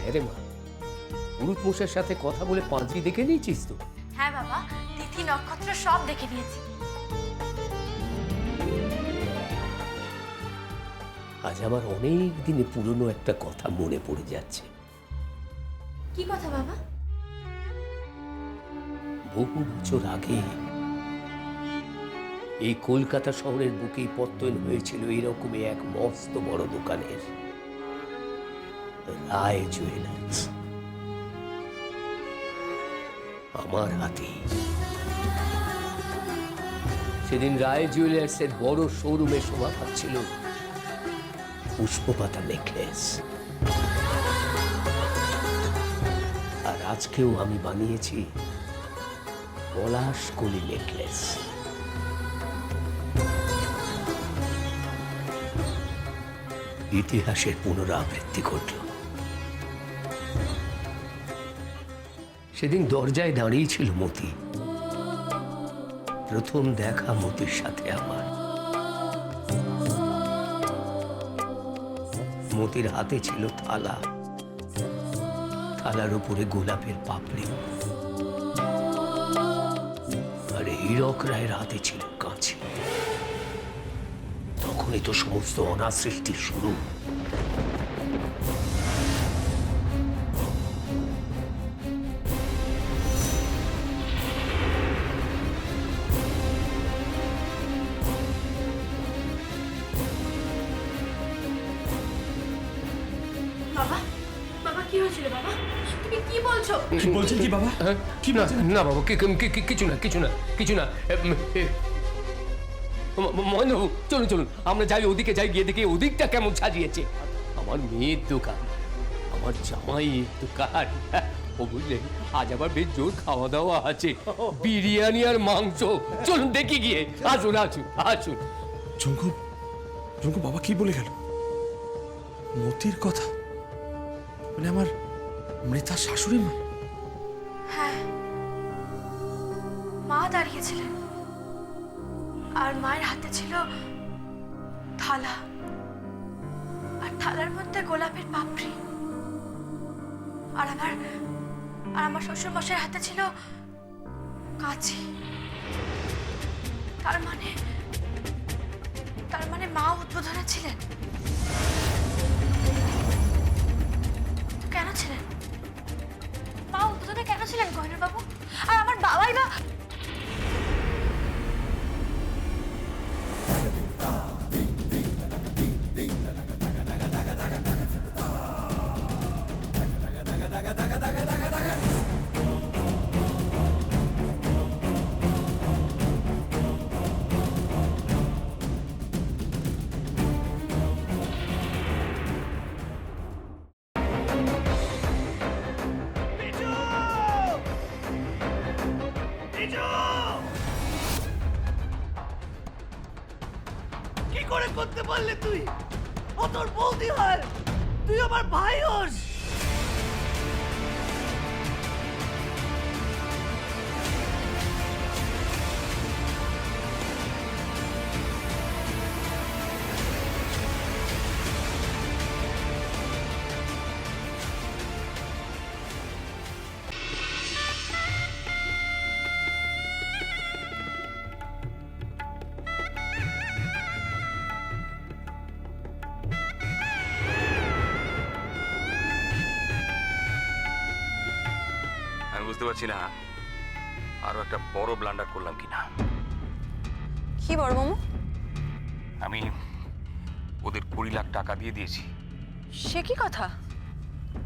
হ্যাঁ রে মা, পুরুত মশাইয়ের সাথে কথা বলে পাঁচি দেখে নিয়েছিস তো? হ্যাঁ বাবা, তিথি নক্ষত্র সব দেখে নিয়েছি। আজ আমার অনেক দিনে পুরনো একটা কথা মনে পড়ে যাচ্ছে। কি কথা বাবা? বহু বছর আগে এই কলকাতা শহরের বুকে পত্তন হয়েছিল এরকমই এক মস্ত বড় দোকানের, রায় জুয়েলার্স। আমার হাতে সেদিন রায় জুয়েলার্সের বড় শোরুমে শোভা পাচ্ছিল পুষ্পপাতা নেকলেস। আর আজকেও আমি বানিয়েছি পলাশ কলি নেকলেস। ইতিহাসের পুনরাবৃত্তি ঘটল। সেদিন দরজায় দাঁড়িয়ে ছিল মতি। প্রথম দেখা মতির সাথে আমার। মতির হাতে ছিল থালা, থালার উপরে গোলাপের পাপড়ি। আর হীরক রায়ের হাতে ছিল কাঁচি। তখনই তো সমস্ত অনাসৃষ্টির শুরু। বাবা, বাবা কি হয়েছিল বাবা? তুমি কি বলছো? কি বলছেন কি বাবা? কি না বলছেন? না বাবা, কিছু না, কিছু না, কিছু না। মহেন্দ্রবাবু, চলুন চলুন, আমরা যাই, ওদিকে যাই, গিয়ে দেখি ওদিকটা কেমন সাজিয়েছে। আমার মেয়ের দোকান, আমার জামাইয়ের দোকান। ও বুঝলেন, আজ আবার বেশ জোর খাওয়া দাওয়া আছে, বিরিয়ানি আর মাংস। চলুন দেখি গিয়ে। আসুন আসুন আসুন। ঝুঙ্কু, ঝুঙ্কু বাবা কি বলে গেল? মতির কথা মানে আমার মৃতা শাশুড়ি মা? হ্যাঁ, মা দাঁড়িয়েছিলেন আর মায়ের হাতে ছিল থালা, আর থালার মধ্যে গোলাপের পাপড়ি। আর আমার শ্বশুর মশাইয়ের হাতে ছিল কাঁচি। তার মানে মা উদ্বোধনে ছিলেন। কেন ছিলেন? মা উদ্বোধনে কেন ছিলেন গয়নার বাবু? আর আমার বাবাই বা কি করে করতে পারলে তুই? ও তোর বৌদি হয়, তুই আমার ভাই হোস। আমি বুঝতে পারছি না আরো একটা বড় ব্লান্ডার করলাম কিনা। কি বড় মামু? আমি ওদের 20 লাখ টাকা দিয়ে দিয়েছি। সে কি কথা?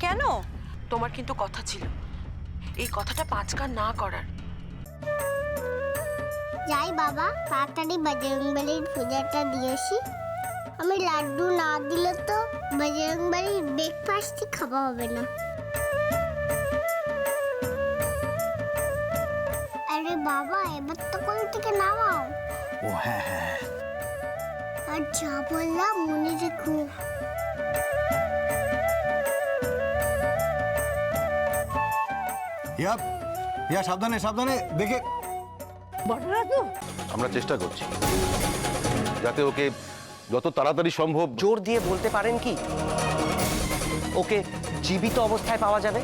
কেন? তোমার কিন্তু কথা ছিল এই কথাটা 5 কান না করার। যাই বাবা, তাড়াতাড়ি বজরংবলীর পূজাটা দিয়েছি। আমি লাড্ডু না দিলে তো বজরংবলীর ব্রেকফাস্টই খাওয়া হবে না। আরে বাবা, এবার তো কোল থেকে নামাও। ও হ্যাঁ হ্যাঁ, আর যা বললাম মনে রেখো। ইয়া সাবধানে সাবধানে দেখে। আমরা চেষ্টা করছি যাতে ওকে যত তাড়াতাড়ি সম্ভব। জোর দিয়ে বলতে পারেন কি ওকে জীবিত অবস্থায় পাওয়া যাবে?